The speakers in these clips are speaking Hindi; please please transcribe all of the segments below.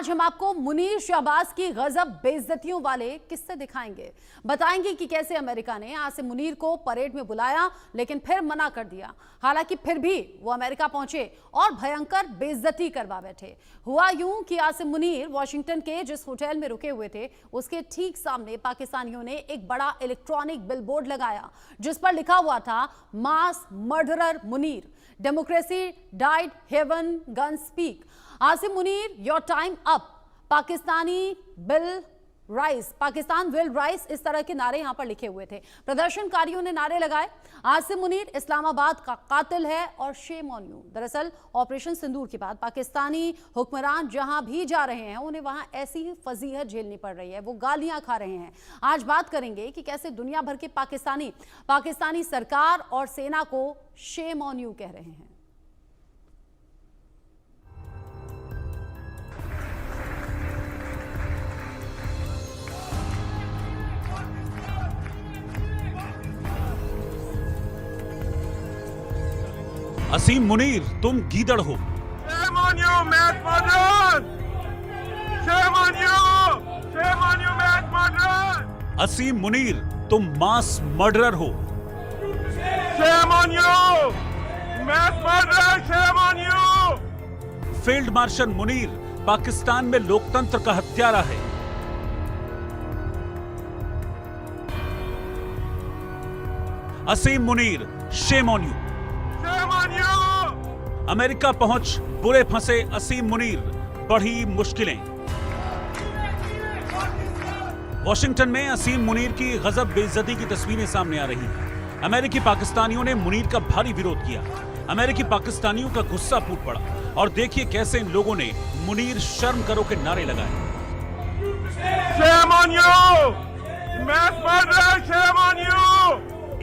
आज हम आपको मुनीर शहबाज की गजब बेइज्जतियों वाले किस्से दिखाएंगे। बताएंगे कि कैसे अमेरिका ने आसिम मुनीर को परेड में बुलाया लेकिन फिर मना कर दिया। हालांकि फिर भी वो अमेरिका पहुंचे और भयंकर बेइज्जती करवा बैठे। हुआ यूं कि आसिम मुनीर वॉशिंगटन के जिस होटल में रुके हुए थे उसके ठीक सामने पाकिस्तानियों ने एक बड़ा इलेक्ट्रॉनिक बिलबोर्ड लगाया जिस पर लिखा हुआ था mass murderer Munir, democracy died, haven gun speak. Asim Munir, your time up, Pakistani will rise, Pakistan will rise, इस तरह के नारे यहां पर लिखे हुए थे। प्रदर्शनकारियों ने नारे लगाए, आसिम मुनीर इस्लामाबाद का कातिल है और शेम ऑन यू। दरअसल ऑपरेशन सिंदूर के बाद पाकिस्तानी हुक्मरान जहां भी जा रहे हैं उन्हें वहां ऐसी ही फजीहत झेलनी पड़ रही है, वो गालियां खा रहे हैं। आज बात करेंगे कि कैसे दुनिया भर के पाकिस्तानी सरकार और सेना को शेम ऑन यू कह रहे हैं। असीम मुनीर, तुम गीदड़ हो। Shame on you, mass murderer! Shame on you! Shame on you, mass murderer! Asim Munir, तुम मास मर्डरर हो। Shame on you! Mass murderer! Shame on you! Field marshal Munir Pakistan में लोकतंत्र का हत्यारा है। Asim Munir, shame on you. Shame on you! America पहुंच बुरे फंसे असीम मुनीर, बढ़ी मुश्किलें। वॉशिंगटन में असीम मुनीर की गजब बेइज्जती की तस्वीरें सामने आ रही हैं। अमेरिकी पाकिस्तानियों ने मुनीर का भारी विरोध किया। अमेरिकी पाकिस्तानियों का गुस्सा फूट पड़ा और देखिए कैसे इन लोगों ने मुनीर शर्म करो के नारे लगाए। Shame on you! Mass murderer! Shame on you!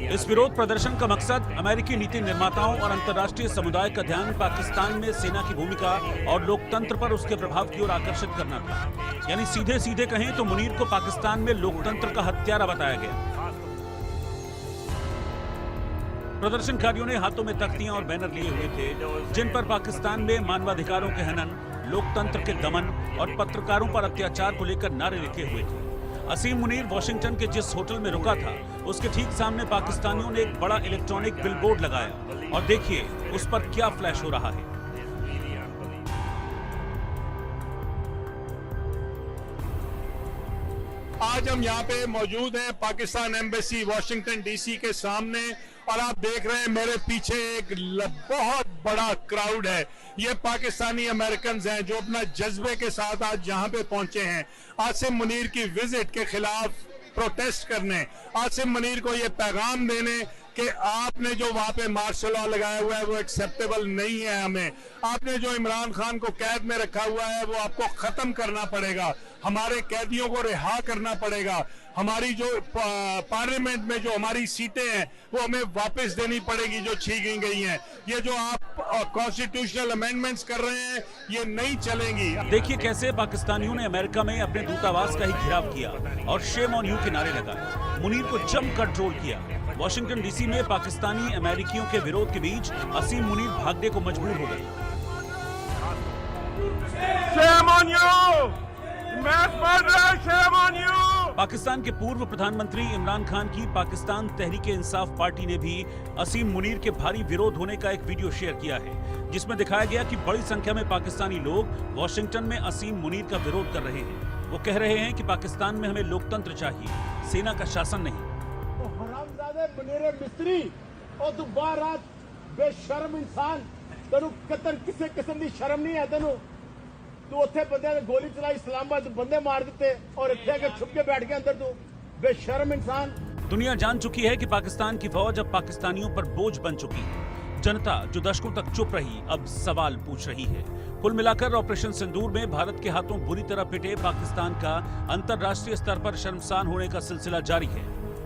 इस विरोध प्रदर्शन का मकसद अमेरिकी नीति निर्माताओं और अंतर्राष्ट्रीय समुदाय का ध्यान पाकिस्तान में सेना की भूमिका और लोकतंत्र पर उसके प्रभाव की ओर आकर्षित करना था। यानी सीधे सीधे कहें तो मुनीर को पाकिस्तान में लोकतंत्र का हत्यारा बताया गया। प्रदर्शनकारियों ने हाथों में तख्तियां और बैनर लिए हुए थे जिन पर पाकिस्तान में मानवाधिकारों के हनन, लोकतंत्र के दमन और पत्रकारों पर अत्याचार को लेकर नारे लिखे हुए थे। असीम मुनीर वॉशिंगटन के जिस होटल में रुका था उसके ठीक सामने पाकिस्तानियों ने एक बड़ा इलेक्ट्रॉनिक बिलबोर्ड लगाया और देखिए उस पर क्या फ्लैश हो रहा है। आज हम यहाँ पे मौजूद हैं पाकिस्तान एम्बेसी वॉशिंगटन डीसी के सामने और आप देख रहे हैं मेरे पीछे एक बहुत बड़ा क्राउड है। ये पाकिस्तानी अमेरिकन हैं जो अपना जज्बे के साथ आज यहाँ पे पहुंचे हैं आसिम मुनीर की विजिट के खिलाफ प्रोटेस्ट करने, आसिम मुनीर को ये पैगाम देने कि आपने जो वहां पे मार्शल लॉ लगाया हुआ है वो एक्सेप्टेबल नहीं है। हमें आपने जो इमरान खान को कैद में रखा हुआ है वो आपको खत्म करना पड़ेगा, हमारे कैदियों को रिहा करना पड़ेगा, हमारी जो पार्लियामेंट में जो हमारी सीटें हैं वो हमें वापस देनी पड़ेगी जो छीन गई हैं। ये जो आप कॉन्स्टिट्यूशनल अमेंडमेंट्स कर रहे हैं ये नहीं चलेंगी। देखिए कैसे पाकिस्तानियों ने अमेरिका में अपने दूतावास का ही घेराव किया और शेम ऑन यू के नारे लगाए। मुनीर को जमकर ट्रोल किया। वॉशिंगटन डीसी में पाकिस्तानी अमेरिकियों के विरोध के बीच असीम मुनीर भागने को मजबूर हो गए। Shame on you! Mass murderer! Shame on you! Pakistan के पूर्व प्रधानमंत्री इमरान खान की पाकिस्तान तहरीक इंसाफ पार्टी ने भी असीम मुनीर के भारी विरोध होने का एक वीडियो शेयर किया है जिसमें दिखाया गया कि बड़ी संख्या में पाकिस्तानी लोग वॉशिंगटन में असीम मुनीर का विरोध कर रहे हैं। वो कह रहे हैं कि पाकिस्तान में हमें लोकतंत्र चाहिए, सेना का शासन नहीं। हरामजादे बनेरे मिस्त्री और तू बाहर रात बेशर्म इंसान, तेनू कतन किसे किस्म की शर्म नहीं है। तेनू तू उत्थे बंदे ने गोली चलाई, इस्लामाबाद बंदे मार दिते और इत्थे आके छुप के बैठ गया अंदर। तू बेशर्म इंसान। दुनिया जान चुकी है कि पाकिस्तान की फौज अब पाकिस्तानियों पर बोझ बन चुकी है। जनता जो दशकों तक चुप रही अब सवाल पूछ रही है। कुल मिलाकर ऑपरेशन सिंदूर में भारत के हाथों बुरी तरह पिटे पाकिस्तान का अंतर्राष्ट्रीय स्तर पर शर्मसार होने का सिलसिला जारी है।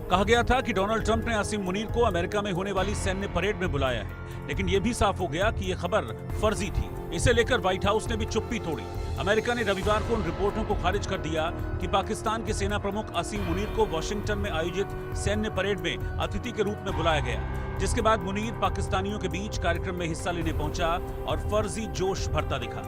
कहा गया था कि डोनाल्ड ट्रंप ने आसिम मुनीर को अमेरिका में होने वाली सैन्य परेड में बुलाया है, लेकिन यह भी साफ हो गया कि यह खबर फर्जी थी। इसे लेकर व्हाइट हाउस ने भी चुप्पी तोड़ी। अमेरिका ने रविवार को उन रिपोर्टों को खारिज कर दिया कि पाकिस्तान के सेना प्रमुख असीम मुनीर को वॉशिंगटन में आयोजित सैन्य परेड में अतिथि के रूप में बुलाया गया, जिसके बाद मुनीर पाकिस्तानियों के बीच कार्यक्रम में हिस्सा लेने पहुंचा और फर्जी जोश भरता दिखा।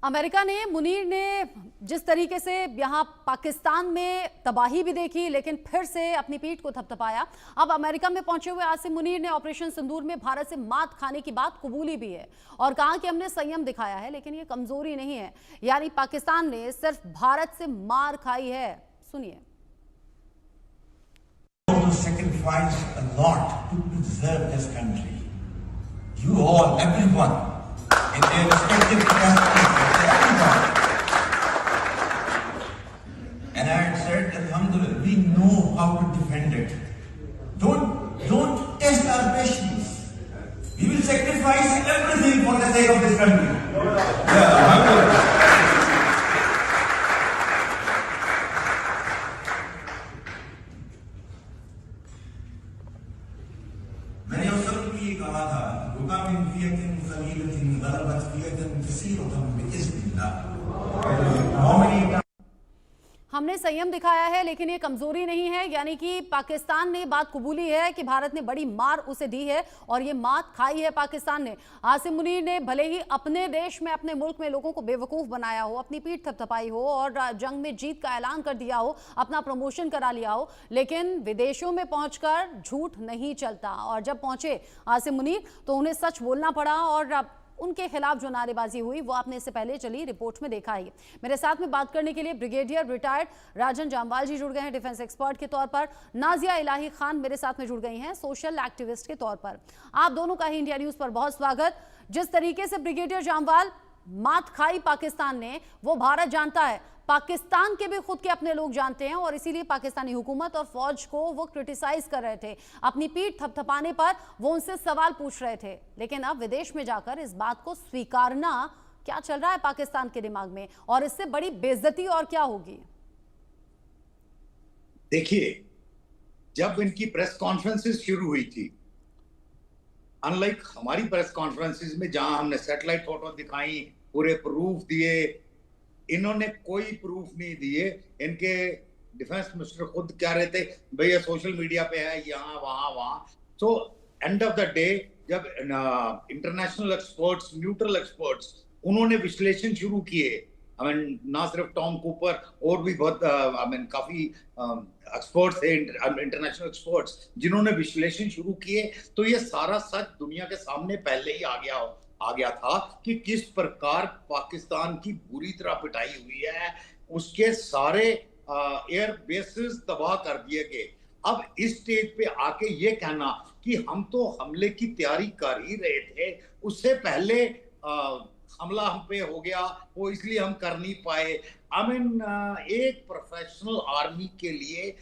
अमेरिका ने, मुनीर ने जिस तरीके से यहाँ पाकिस्तान में तबाही भी देखी लेकिन फिर से अपनी पीठ को थपथपाया। अब अमेरिका में पहुंचे हुए आसिम मुनीर ने ऑपरेशन सिंदूर में भारत से मात खाने की बात कबूली भी है और कहा कि हमने संयम दिखाया है लेकिन ये कमजोरी नहीं है, यानी पाकिस्तान ने सिर्फ भारत से मार खाई है। सुनिए। Sacrifice a lot to preserve this country. You all, everyone, in their respective capacities, everyone. And I had said, Alhamdulillah, we know how to defend it. Don't test our patience. We will sacrifice everything for the sake of this country. Yeah, Alhamdulillah. मैंने उस वक्त भी ये कहा था, रुका मिन फियतिन क़लीलतिन ग़लबत फियतन कसीरतन बिइज़्निल्लाह। हमने संयम दिखाया है लेकिन ये कमजोरी नहीं है, यानी कि पाकिस्तान ने बात कबूली है कि भारत ने बड़ी मार उसे दी है और ये मात खाई है पाकिस्तान ने। आसिम मुनीर ने भले ही अपने देश में, अपने मुल्क में लोगों को बेवकूफ़ बनाया हो, अपनी पीठ थपथपाई हो और जंग में जीत का ऐलान कर दिया हो, अपना प्रमोशन करा लिया हो, लेकिन विदेशों में पहुंचकर झूठ नहीं चलता। और जब पहुंचे आसिम मुनीर तो उन्हें सच बोलना पड़ा और उनके खिलाफ जो नारेबाजी हुई वो आपने इससे पहले चली रिपोर्ट में देखा ही। मेरे साथ में बात करने के लिए ब्रिगेडियर रिटायर्ड राजन जामवाल जी जुड़ गए हैं डिफेंस एक्सपर्ट के तौर पर। नाजिया इलाही खान मेरे साथ में जुड़ गई हैं सोशल एक्टिविस्ट के तौर पर। आप दोनों का ही इंडिया न्यूज पर बहुत स्वागत। जिस तरीके से ब्रिगेडियर जामवाल मात खाई पाकिस्तान ने, वो भारत जानता है, पाकिस्तान के भी खुद के अपने लोग जानते हैं और इसीलिए पाकिस्तानी हुकूमत और फौज को वो क्रिटिसाइज कर रहे थे, अपनी पीठ थपथपाने पर वो उनसे सवाल पूछ रहे थे। लेकिन अब विदेश में जाकर इस बात को स्वीकारना, क्या चल रहा है पाकिस्तान के दिमाग में और इससे बड़ी बेइज्जती और क्या होगी? देखिए, जब इनकी प्रेस कॉन्फ्रेंसेस शुरू हुई थी, अनलाइक हमारी प्रेस कॉन्फ्रेंसेस में जहां हमने सैटेलाइट फोटो दिखाई, पूरे प्रूफ दिए, इन्होंने कोई प्रूफ नहीं दिए। इनके डिफेंस मिनिस्टर खुद कह रहे थे भैया सोशल मीडिया पे है, यहाँ वहां। So end of the day जब इंटरनेशनल एक्सपर्ट्स, न्यूट्रल एक्सपर्ट्स, उन्होंने विश्लेषण शुरू किए, ना सिर्फ टॉम कूपर और भी बहुत काफी एक्सपर्ट्स थे, इंटरनेशनल एक्सपर्ट्स, जिन्होंने विश्लेषण शुरू किए, तो ये सारा सच दुनिया के सामने पहले ही आ गया था कि किस प्रकार पाकिस्तान की बुरी तरह पिटाई हुई है, उसके सारे एयर बेसेस तबाह कर दिए गए। अब इस स्टेज पे आके ये कहना कि हम तो हमले की तैयारी कर ही रहे थे, उससे पहले हमला हम पे हो गया, वो इसलिए हम कर नहीं पाए। एक प्रोफेशनल आर्मी के लिए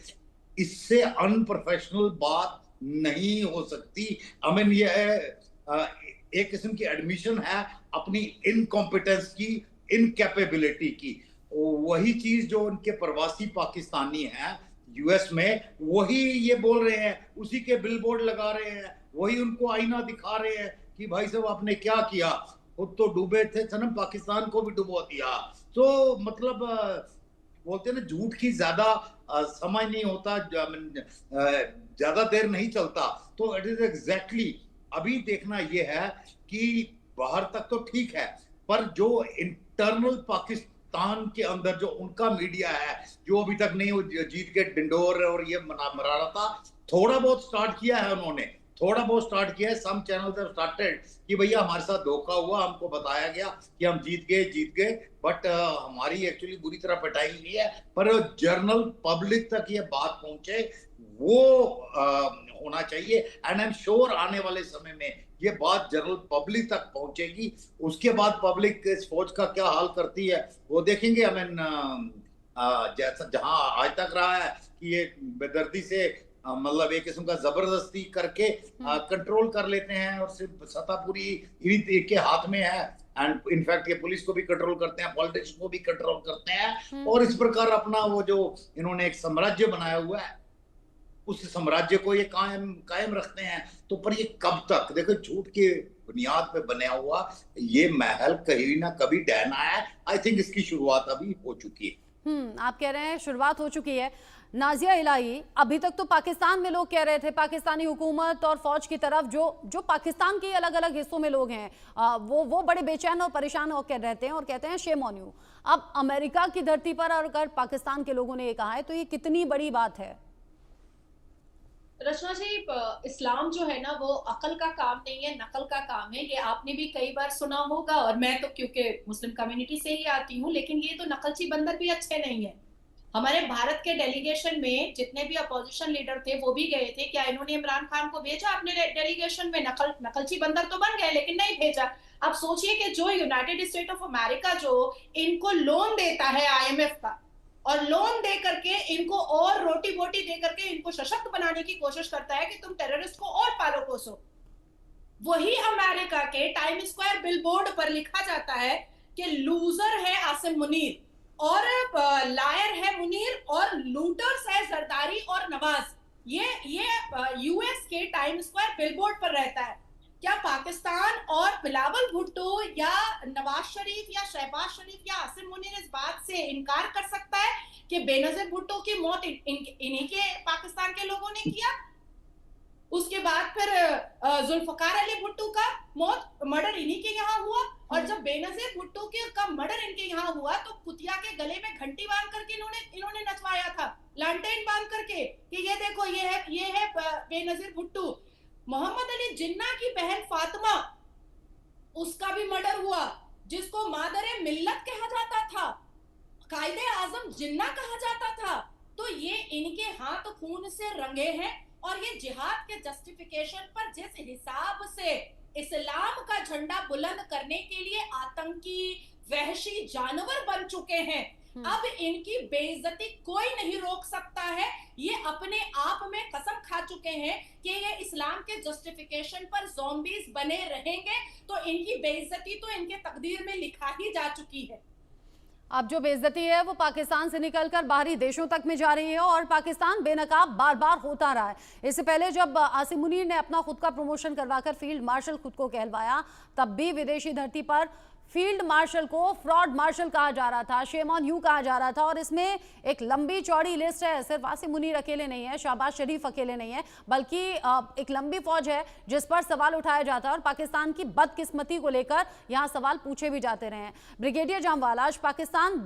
इससे अनप्रोफेशनल बात नहीं हो सकती। ये एक किस्म की एडमिशन है अपनी इनकॉम्पिटेंस की, इनकैपेबिलिटी की। वही चीज जो उनके प्रवासी पाकिस्तानी हैं यूएस में, वही ये बोल रहे हैं, उसी के बिलबोर्ड लगा रहे हैं, वही उनको आईना दिखा रहे हैं कि भाई साहब आपने क्या किया, खुद तो डूबे थे सनम, पाकिस्तान को भी डुबो दिया। तो मतलब बोलते हैं ना, झूठ की ज्यादा समय नहीं होता, ज्यादा देर नहीं चलता। तो इट इज एग्जैक्टली अभी देखना यह है कि बाहर तक तो ठीक है, पर जो इंटरनल पाकिस्तान के अंदर जो उनका मीडिया है, जो अभी तक नहीं, वो जीत के डिंडोर और ये मरा रहा था, थोड़ा बहुत स्टार्ट किया है उन्होंने, थोड़ा बहुत स्टार्ट किया है। सम चैनल्स हैव स्टार्टेड कि भैया हमारे साथ धोखा हुआ, हमको बताया गया कि हम जीत गए, बट हमारी एक्चुअली बुरी तरह पिटाई हुई है। पर जर्नल पब्लिक तक ये बात पहुंचे, वो होना चाहिए। एंड आई एम श्योर आने वाले समय में ये बात जनरल पब्लिक तक पहुंचेगी। उसके बाद पब्लिक इस फौज का क्या हाल करती है वो देखेंगे। जैसा जहां आज तक रहा है कि ये बेदर्दी से मतलब एक किस्म का जबरदस्ती करके कंट्रोल कर लेते हैं और सिर्फ सत्ता पूरी इन्हीं के हाथ में है। एंड इनफैक्ट ये पुलिस को भी कंट्रोल करते हैं, पॉलिटिशियन को भी कंट्रोल करते हैं, और इस प्रकार अपना वो जो इन्होंने एक साम्राज्य बनाया हुआ है, उस साम्राज्य को ये कायम रखते हैं। तो पर ये कब तक? देखो, झूठ के बुनियाद पे बना हुआ ये महल कहीं ना कभी ढहना है। आई थिंक इसकी शुरुआत अभी हो चुकी है। आप कह रहे हैं शुरुआत हो चुकी है, नाजिया इलाही, अभी तक तो पाकिस्तान में लोग कह रहे थे, पाकिस्तानी हुकूमत और फौज की तरफ जो पाकिस्तान के अलग अलग हिस्सों में लोग हैं वो बड़े बेचैन और परेशान होकर रहते हैं और कहते हैं शेम ऑन यू। अब अमेरिका की धरती पर अगर पाकिस्तान के लोगों ने ये कहा है तो ये कितनी बड़ी बात है? रचना जी, इस्लाम जो है ना वो अकल का काम नहीं है, नकल का काम है। ये आपने भी कई बार सुना होगा, और मैं तो क्योंकि मुस्लिम कम्युनिटी से ही आती हूँ, लेकिन ये तो नकलची बंदर भी अच्छे नहीं है। हमारे भारत के डेलीगेशन में जितने भी अपोजिशन लीडर थे वो भी गए थे। क्या इन्होंने इमरान खान को भेजा अपने डेलीगेशन में? नकलची बंदर तो बन गए, लेकिन नहीं भेजा। अब सोचिए कि जो यूनाइटेड स्टेट ऑफ अमेरिका जो इनको लोन देता है IMF का, और लोन दे करके इनको और रोटी बोटी दे करके इनको सशक्त बनाने की कोशिश करता है कि तुम टेररिस्ट को और पालो पोसो, वही अमेरिका के टाइम स्क्वायर बिलबोर्ड पर लिखा जाता है कि लूजर है आसिम मुनीर, और लायर है मुनीर, और लूटर्स है जरदारी और नवाज। ये यूएस के टाइम स्क्वायर बिलबोर्ड पर रहता है। क्या पाकिस्तान और बिलावल भुट्टो या नवाज शरीफ या शहबाज शरीफ या आसिम मुनीर इस बात से इनकार कर सकता है कि बेनजीर भुट्टो की मौत इन्हीं के पाकिस्तान के लोगों ने किया? उसके बाद फिर जुल्फकार अली भुट्टो का मर्डर इन्हीं के यहाँ हुआ, और जब बेनजीर भुट्टो का मर्डर इनके यहाँ हुआ तो कुतिया के गले में घंटी बांध करके इन्होंने नचवाया था, लालटेन बांध करके कि ये देखो ये है बेनजीर भुट्टो। मोहम्मद अली जिन्ना की बहन फातिमा, उसका भी मर्डर हुआ, जिसको मादरे मिल्लत कहा जाता था, कायदे आजम जिन्ना कहा जाता था। तो ये इनके हाथ खून से रंगे हैं, और ये जिहाद के जस्टिफिकेशन पर जिस हिसाब से इस्लाम का झंडा बुलंद करने के लिए आतंकी वहशी जानवर बन चुके हैं, अब इनकी बेइज्जती कोई नहीं रोक सकता है। ये अपने आप में कसम खा चुके हैं कि ये इस्लाम के जस्टिफिकेशन पर ज़ॉम्बीज बने रहेंगे, तो इनकी बेइज्जती तो इनके तकदीर में लिखा ही जा चुकी है। अब जो बेइज्जती है वो पाकिस्तान से निकलकर बाहरी देशों तक में जा रही है, और पाकिस्तान बेनकाब बार बार होता रहा है। इससे पहले जब आसिम मुनीर ने अपना खुद का प्रमोशन करवाकर फील्ड मार्शल खुद को कहलवाया, तब भी विदेशी धरती पर फील्ड मार्शल को फ्रॉड मार्शल कहा जा रहा था, शेम ऑन यू कहा जा रहा था। और इसमें एक लंबी चौड़ी लिस्ट है, सिर्फ आसिम मुनीर अकेले नहीं है, शहबाज शरीफ अकेले नहीं है, बल्कि एक लंबी फौज है जिस पर सवाल उठाया जाता है, और पाकिस्तान की बदकिस्मती को लेकर यहाँ सवाल पूछे भी जाते रहे हैं। ब्रिगेडियर जामवाल, आज पाकिस्तान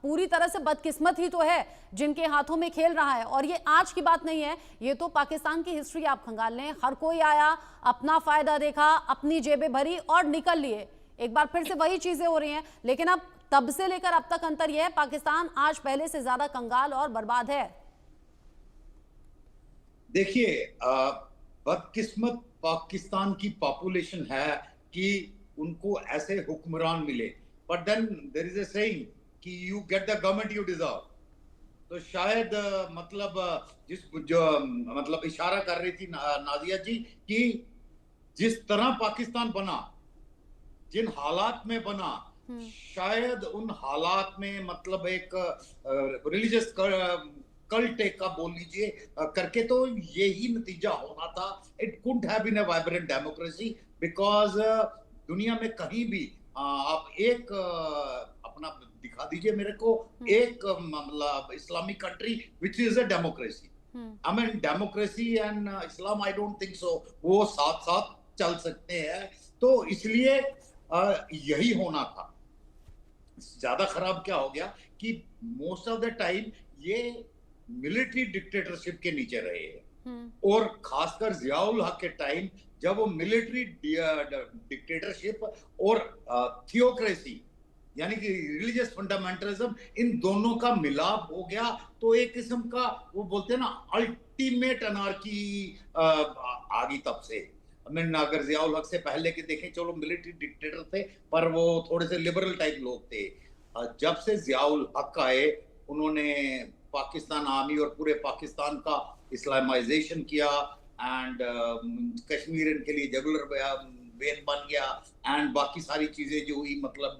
पूरी तरह से बदकिस्मत ही तो है जिनके हाथों में खेल रहा है, और ये आज की बात नहीं है, ये तो पाकिस्तान की हिस्ट्री आप खंगाल लें। हर कोई आया, अपना फायदा देखा, अपनी जेबें भरी और निकल लिए। एक बार फिर से वही चीजें हो रही हैं, लेकिन अब तब से लेकर अब तक अंतर यह है, पाकिस्तान आज पहले से ज्यादा कंगाल और बर्बाद है। देखिए, बदकिस्मत पाकिस्तान की पॉपुलेशन है कि उनको ऐसे हुक्मरान मिले, but then there is a saying कि you get the government you deserve. तो शायद मतलब इशारा कर रही थी नाजिया जी कि जिस तरह पाकिस्तान बना, जिन हालात में बना, शायद उन हालात में मतलब एक रिलीजियस कल्ट का बोल लीजिए करके तो यही नतीजा होना था। It couldn't have been a vibrant democracy, because दुनिया में कहीं भी आप एक अपना दिखा दीजिए मेरे को एक मतलब Islamic country which is a democracy. I mean democracy and Islam, I don't think so वो साथ साथ चल सकते हैं। तो इसलिए यही होना था। ज्यादा खराब क्या हो गया कि मोस्ट ऑफ द टाइम ये मिलिट्री डिक्टेटरशिप के नीचे रहे हैं, और खासकर जियाउल हक के टाइम जब वो मिलिट्री डिक्टेटरशिप और थियोक्रेसी यानी कि रिलीजियस फंडामेंटलिज्म, इन दोनों का मिलाप हो गया, तो एक किस्म का वो बोलते हैं ना अल्टीमेट अनार्की आ गई तब से। अगर जियाउल हक से पहले के देखें, चलो मिलिट्री डिक्टेटर थे पर वो थोड़े से लिबरल टाइप लोग थे। जब से जियाउल हक आए, उन्होंने पाकिस्तान आर्मी और पूरे पाकिस्तान का इस्लामाइजेशन किया, एंड कश्मीर इनके लिए जगुलर वेन बन गया, एंड बाकी सारी चीजें जो हुई, मतलब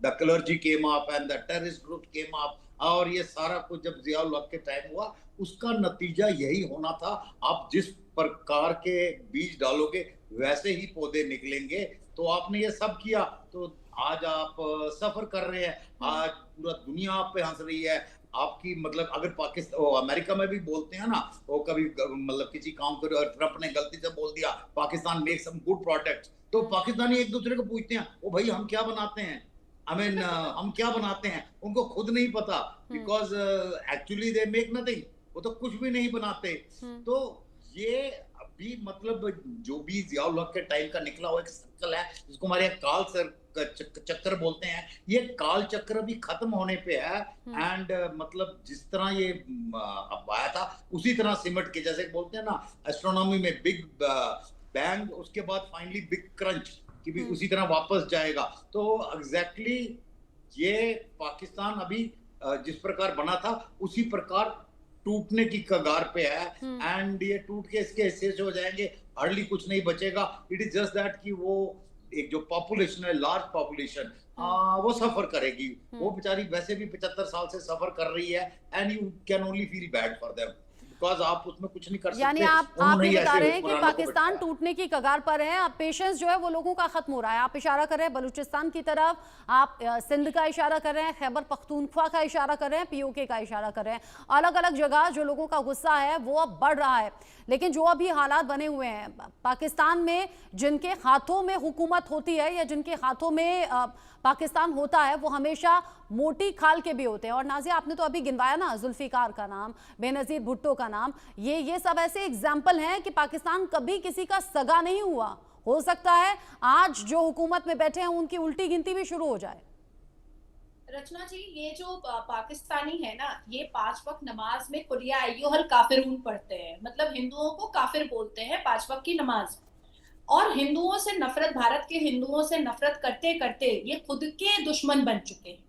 the clergy came up and the terrorist group came up, और ये सारा कुछ जब जियाउल हक के टाइम हुआ, उसका नतीजा यही होना था। आप जिस प्रकार के बीज डालोगे वैसे ही पौधे निकलेंगे। तो आपने ये सब किया, तो आज आप सफर कर रहे हैं, आज पूरा दुनिया आप पे हंस रही है, आपकी मतलब अगर पाकिस्तान अमेरिका में भी बोलते हैं ना, वो कभी मतलब किसी काम को ट्रंप ने गलती से बोल दिया Pakistan make some good products, तो पाकिस्तानी एक दूसरे को पूछते हैं ओ भाई हम क्या बनाते हैं, आई मीन हम क्या बनाते हैं, उनको खुद नहीं पता, because actually they make nothing, वो तो कुछ भी नहीं बनाते। तो ये अभी मतलब जो भी जियाउल हक के टाइम का निकला हुआ एक सर्कल है जिसको हमारे काल चक्कर बोलते हैं, ये काल चक्र भी खत्म होने पे है। एंड मतलब जिस तरह ये अब आया था उसी तरह सिमट के, जैसे बोलते हैं ना एस्ट्रोनॉमी में बिग बैंग, उसके बाद फाइनली बिग क्रंच कि भी उसी तरह वापस जाएगा। तो एग्जैक्टली ये पाकिस्तान अभी जिस प्रकार बना था उसी प्रकार टूटने की कगार पे है। एंड ये टूट के इसके हिस्से से हो जाएंगे, हार्डली कुछ नहीं बचेगा। इट इज जस्ट दैट कि वो एक जो पॉपुलेशन है, लार्ज पॉपुलेशन, वो सफर करेगी। वो बेचारी वैसे भी 75 साल से सफर कर रही है, and you can only feel bad for them because आप उसमें कुछ नहीं कर सकते। यानी आप ये बता रहे हैं कि पाकिस्तान टूटने की कगार पर है, अब पेशेंस जो है वो लोगों का खत्म हो रहा है। आप इशारा कर रहे हैं बलूचिस्तान की तरफ, आप सिंध का इशारा कर रहे हैं, खैबर पख्तूनख्वा का इशारा कर रहे हैं, पीओके का इशारा कर रहे हैं। अलग अलग जगह जो लोगों का गुस्सा है वो अब बढ़ रहा है। लेकिन जो अभी हालात बने हुए हैं पाकिस्तान में, जिनके हाथों में हुकूमत होती है या जिनके हाथों में पाकिस्तान होता है, वो हमेशा मोटी खाल के भी होते हैं। और नाज़िया आपने तो अभी गिनवाया ना, जुल्फिकार का नाम, बेनज़ीर भुट्टो का नाम, ये सब ऐसे एग्जाम्पल हैं कि पाकिस्तान कभी किसी का सगा नहीं हुआ। हो सकता है आज जो हुकूमत में बैठे हैं उनकी उल्टी गिनती भी शुरू हो जाए। रचना जी, ये जो पाकिस्तानी है ना, ये 5 वक्त नमाज में कुलिया अय्युहल काफिरून पढ़ते हैं, मतलब हिंदुओं को काफिर बोलते हैं 5 वक्त की नमाज। और हिंदुओं से नफरत, भारत के हिंदुओं से नफरत करते करते ये खुद के दुश्मन बन चुके हैं।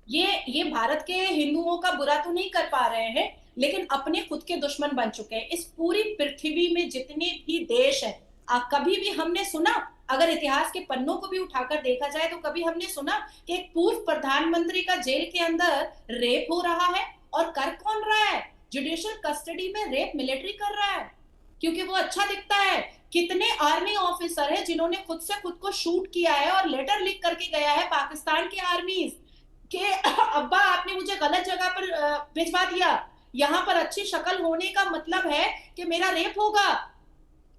ये भारत के हिंदुओं का बुरा तो नहीं कर पा रहे हैं, लेकिन अपने खुद के दुश्मन बन चुके हैं। इस पूरी पृथ्वी में जितने भी देश हैं, कभी भी हमने सुना, अगर इतिहास के पन्नों को भी उठाकर देखा जाए तो कभी हमने सुना कि एक पूर्व प्रधानमंत्री का जेल के अंदर रेप हो रहा है? और कर कौन रहा है? जुडिशियल कस्टडी में रेप मिलिट्री कर रहा है क्योंकि वो अच्छा दिखता है। कितने आर्मी ऑफिसर है जिन्होंने खुद से खुद को शूट किया है और लेटर लिख करके गया है पाकिस्तान के आर्मी के, अब्बा आपने मुझे गलत जगह पर भिजवा दिया, यहाँ पर अच्छी शक्ल होने का मतलब है कि मेरा रेप होगा।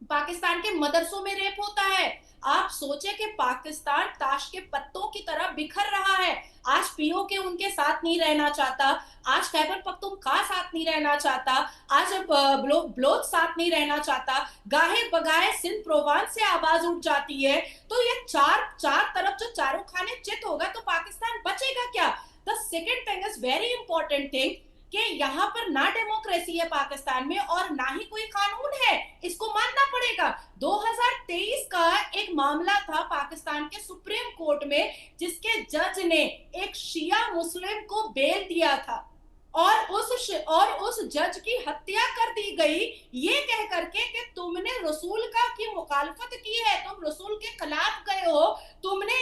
पाकिस्तान के मदरसों में रेप होता है। आप सोचे कि पाकिस्तान ताश के पत्तों की तरह बिखर रहा है। आज पीओके उनके साथ नहीं रहना चाहता, आज खैबर पख्तूनख्वा साथ नहीं रहना चाहता, आज ब्लोच साथ नहीं रहना चाहता, गाहे बगाए सिंध प्रोवांस से आवाज उठ जाती है। तो ये चार तरफ जो चारों खाने चित होगा तो पाकिस्तान बचेगा क्या? The second thing is very important thing कि यहाँ पर ना डेमोक्रेसी है पाकिस्तान में और ना ही कोई कानून है, इसको मानना पड़ेगा। 2023 का एक मामला था पाकिस्तान के सुप्रीम कोर्ट में, जिसके जज ने एक शिया मुस्लिम को बेल दिया था और उस जज की हत्या कर दी गई, ये कह करके कि तुमने रसूल की मुखालफत की है, तुम रसूल के खिलाफ गए हो, तुमने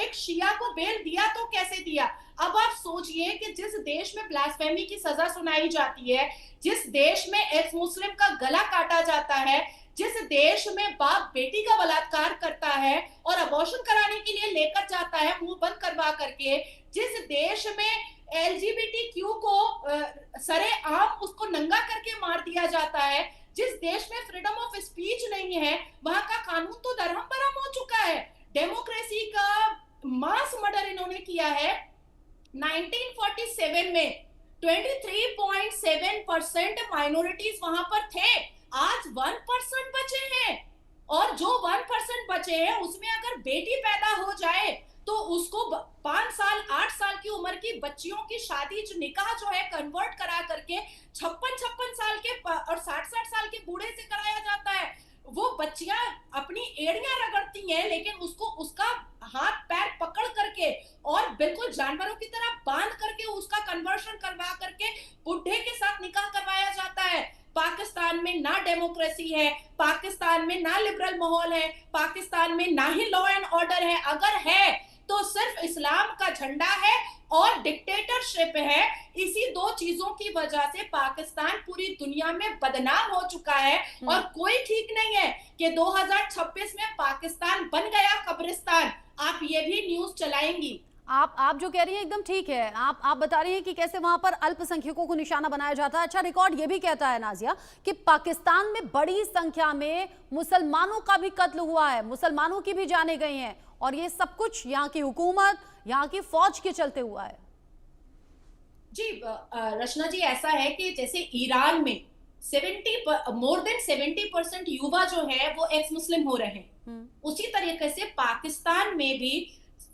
एक शिया को बेल दिया तो कैसे दिया? अब आप सोचिए कि जिस देश में ब्लास्फेमी की सजा सुनाई जाती है, जिस देश में एक्स मुस्लिम का गला काटा जाता है, जिस देश में बाप बेटी का बलात्कार करता है और अबॉर्शन कराने के लिए लेकर जाता है मुंह बंद करवा करके, जिस देश में LGBTQ को सरेआम उसको नंगा करके मार दिया जाता है, जिस देश में फ्रीडम ऑफ स्पीच नहीं है, वहां का कानून तो दरहम बरहम हो चुका है। डेमोक्रेसी का मास मर्डर इन्होंने किया है। 1947 में 23.7% माइनॉरिटीज वहां पर थे, आज 1% बचे हैं। और जो 1% बचे हैं उसमें अगर बेटी पैदा हो जाए तो उसको 5 साल 8 साल की उम्र की बच्चियों की शादी, जो निकाह जो है कन्वर्ट करा करके 56 साल के और 60 साल के बूढ़े से कराया जाता है। वो बच्चियां अपनी एड़ियां रगड़ती हैं, लेकिन उसका हाथ पैर पकड़ करके और बिल्कुल जानवरों की तरह बांध करके उसका कन्वर्शन करवा करके बुढ़े के साथ निकाह करवाया जाता है। पाकिस्तान में ना डेमोक्रेसी है, पाकिस्तान में ना लिबरल माहौल है, पाकिस्तान में ना ही लॉ एंड ऑर्डर है। अगर है तो सिर्फ इस्लाम का झंडा है और डिक्टेटरशिप है। इसी 2 चीजों की वजह से पाकिस्तान पूरी दुनिया में बदनाम हो चुका है और कोई ठीक नहीं है कि 2026 में पाकिस्तान बन गया कब्रिस्तान। आप ये भी न्यूज चलाएंगी? आप जो कह रही हैं एकदम ठीक है। आप बता रही हैं कि कैसे वहां पर अल्पसंख्यकों को निशाना बनाया जाता है। अच्छा, रिकॉर्ड ये भी कहता है नाजिया कि पाकिस्तान में बड़ी संख्या में मुसलमानों का भी कत्ल हुआ है, मुसलमानों की भी जानें गई हैं, और ये सब कुछ यहाँ की हुकूमत, यहाँ की फौज के चलते हुआ है। जी रचना जी, ऐसा है कि जैसे ईरान में मोर देन 70% युवा जो है वो एक्स मुस्लिम हो रहे हैं, उसी तरीके से पाकिस्तान में भी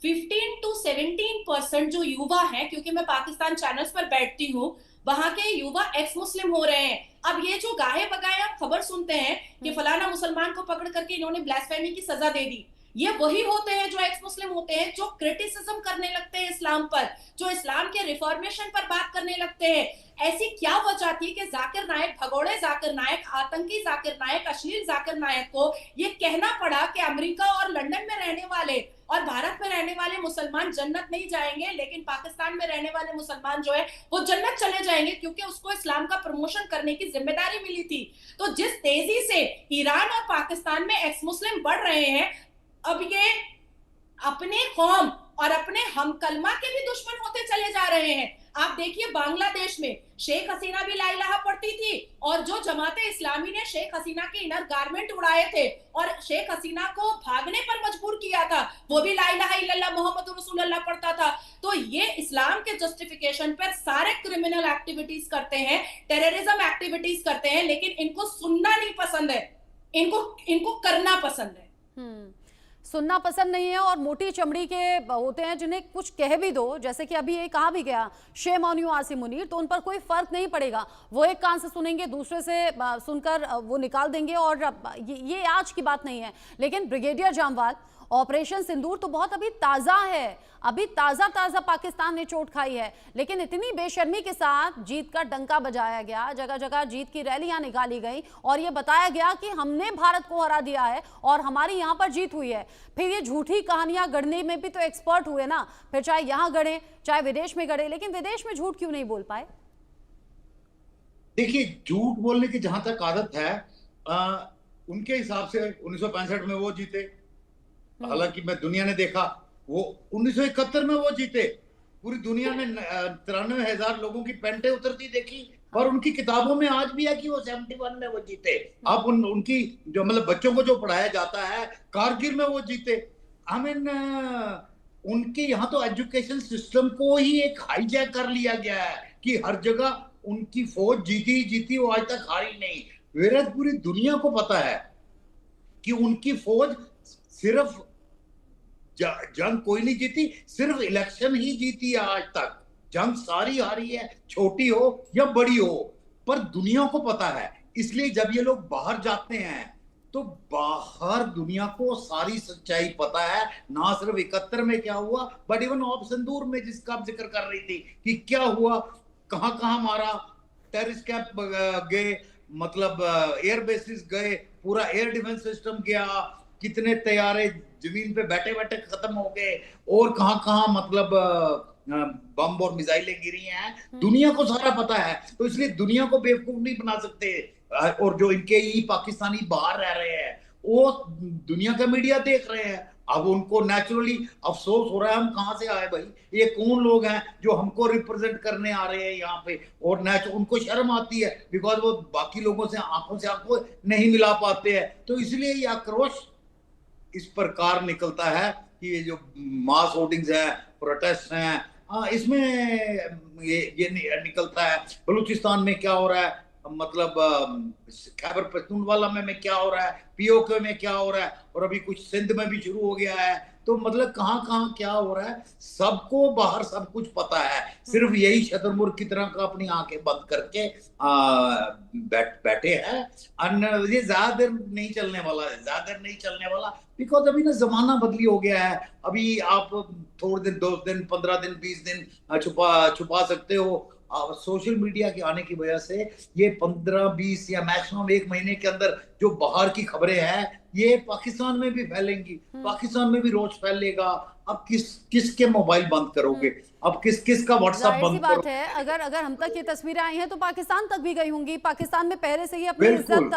15 to 17% जो युवा हैं, क्योंकि मैं पाकिस्तान चैनल्स पर बैठती हूँ, वहां के युवा एक्स मुस्लिम हो रहे हैं। अब ये जो गाहे बगाए आप खबर सुनते हैं कि फलाना मुसलमान को पकड़ करके इन्होंने ब्लास्फेमी की सजा दे दी, ये वही होते हैं जो एक्स मुस्लिम होते हैं, जो क्रिटिसिज्म करने लगते हैं इस्लाम पर, जो इस्लाम के रिफॉर्मेशन पर बात करने लगते हैं। ऐसी क्या वजह थी कि जाकिर नायक, भगोड़े जाकिर नायक, आतंकी जाकिर नायक, अश्लील जाकिर नायक को ये कहना पड़ा कि अमेरिका और लंदन में रहने वाले और भारत में रहने वाले मुसलमान जन्नत नहीं जाएंगे, लेकिन पाकिस्तान में रहने वाले मुसलमान जो है वो जन्नत चले जाएंगे, क्योंकि उसको इस्लाम का प्रमोशन करने की जिम्मेदारी मिली थी। तो जिस तेजी से ईरान और पाकिस्तान में एक्स मुस्लिम बढ़ रहे हैं, अब ये अपने कौम और अपने हमकलमा के भी दुश्मन होते चले जा रहे हैं। आप देखिए बांग्लादेश में शेख हसीना भी ला इलाहा पढ़ती थी, और जो जमाते इस्लामी ने शेख हसीना के इनर गारमेंट उड़ाए थे और शेख हसीना को भागने पर मजबूर किया था, वो भी ला इलाहा इल्लल्लाह मोहम्मद रसूलुल्लाह पढ़ता था। तो ये इस्लाम के जस्टिफिकेशन पर सारे क्रिमिनल एक्टिविटीज करते हैं, टेररिज्म एक्टिविटीज करते हैं, लेकिन इनको सुनना नहीं पसंद है, इनको करना पसंद है। सुनना पसंद नहीं है, और मोटी चमड़ी के होते हैं जिन्हें कुछ कह भी दो, जैसे कि अभी ये कहा भी गया Shem on you Asim Munir, तो उन पर कोई फर्क नहीं पड़ेगा। वो एक कान से सुनेंगे, दूसरे से सुनकर वो निकाल देंगे, और ये आज की बात नहीं है। लेकिन ब्रिगेडियर जामवाल, ऑपरेशन सिंदूर तो बहुत अभी ताज़ा है, अभी ताज़ा पाकिस्तान ने चोट खाई है, लेकिन इतनी बेशर्मी के साथ जीत का डंका बजाया गया, जगह जगह जीत की रैलियां निकाली गई, और ये बताया गया कि हमने भारत को हरा दिया है और हमारी यहाँ पर जीत हुई है। फिर ये झूठी कहानियां गढ़ने में भी तो एक्सपर्ट हुए ना, फिर चाहे यहाँ गढ़े चाहे विदेश में गढ़े, लेकिन विदेश में झूठ क्यों नहीं बोल पाए? देखिए, झूठ बोलने की जहां तक आदत है, उनके हिसाब से 1965 में वो जीते, हालांकि मैं दुनिया ने देखा वो 1971 में वो जीते, पूरी दुनिया ने 93,000 लोगों की पेंटें उतरती देखी, और उनकी किताबों में आज भी है कि वो 71 में वो जीते। अब उनकी जो मतलब बच्चों को जो पढ़ाया जाता है कारगिल में वो जीते। आई मीन उनके यहाँ तो एजुकेशन सिस्टम को ही एक हाईजैक कर लिया गया है कि हर जगह उनकी फौज जीती, वो आज तक हारी नहीं। वेरज पूरी दुनिया को पता है कि उनकी फौज सिर्फ जंग कोई नहीं जीती, सिर्फ इलेक्शन ही जीती है आज तक। जंग सारी हारी है, छोटी हो या बड़ी हो, पर दुनिया को पता है। इसलिए जब ये लोग बाहर जाते हैं तो बाहर दुनिया को सारी सच्चाई पता है, ना सिर्फ 71 में क्या हुआ, बट इवन ऑफ सिंदूर में जिसका आप जिक्र कर रही थी कि क्या हुआ, कहां मारा, टेररिस्ट कैंप गए, मतलब एयर बेसिस गए, पूरा एयर डिफेंस सिस्टम गया, कितने तैयारे जमीन पे बैठे बैठे खत्म हो गए, और कहां मतलब बम और मिसाइलें गिरी हैं, दुनिया को सारा पता है। तो इसलिए दुनिया को बेवकूफ नहीं बना सकते। और जो इनके ही पाकिस्तानी बाहर रह रहे हैं वो दुनिया का मीडिया देख रहे हैं, अब उनको नेचुरली अफसोस हो रहा है, हम कहां से आए भाई, ये कौन लोग हैं जो हमको रिप्रेजेंट करने आ रहे हैं यहाँ पे, और उनको शर्म आती है बिकॉज वो बाकी लोगों से आंखों नहीं मिला पाते हैं। तो इसलिए ये आक्रोश इस प्रकार निकलता है कि ये जो मास होर्डिंग्स है, प्रोटेस्ट हैं, इसमें ये निकलता है। बलूचिस्तान में क्या हो रहा है, मतलब खैबर पख्तूनख्वा में क्या हो रहा है, पीओके में क्या हो रहा है, और अभी कुछ सिंध में भी शुरू हो गया है। तो मतलब कहाँ क्या हो रहा है, सबको बाहर सब कुछ पता है। सिर्फ यही शतरमुर्ग की तरह का अपनी आंखें बंद करके बैठे हैं। ये ज्यादा देर नहीं चलने वाला, बिकॉज अभी ना जमाना बदली हो गया है। अभी आप थोड़े दिन, 2 दिन, 15 दिन, 20 दिन छुपा सकते हो। सोशल मीडिया के आने की वजह से ये 15, 20 या मैक्सिमम 1 महीने के अंदर जो बाहर की खबरें हैं ये पाकिस्तान में भी फैलेंगी, पाकिस्तान में भी रोज फैलेगा। अब किसके मोबाइल बंद करोगे, अब किसका व्हाट्सएप बंद करोगे? बात है, अगर हम तक ये तस्वीरें आई हैं तो पाकिस्तान तक भी गई होंगी। पाकिस्तान में पहले से ही अपनी इज्जत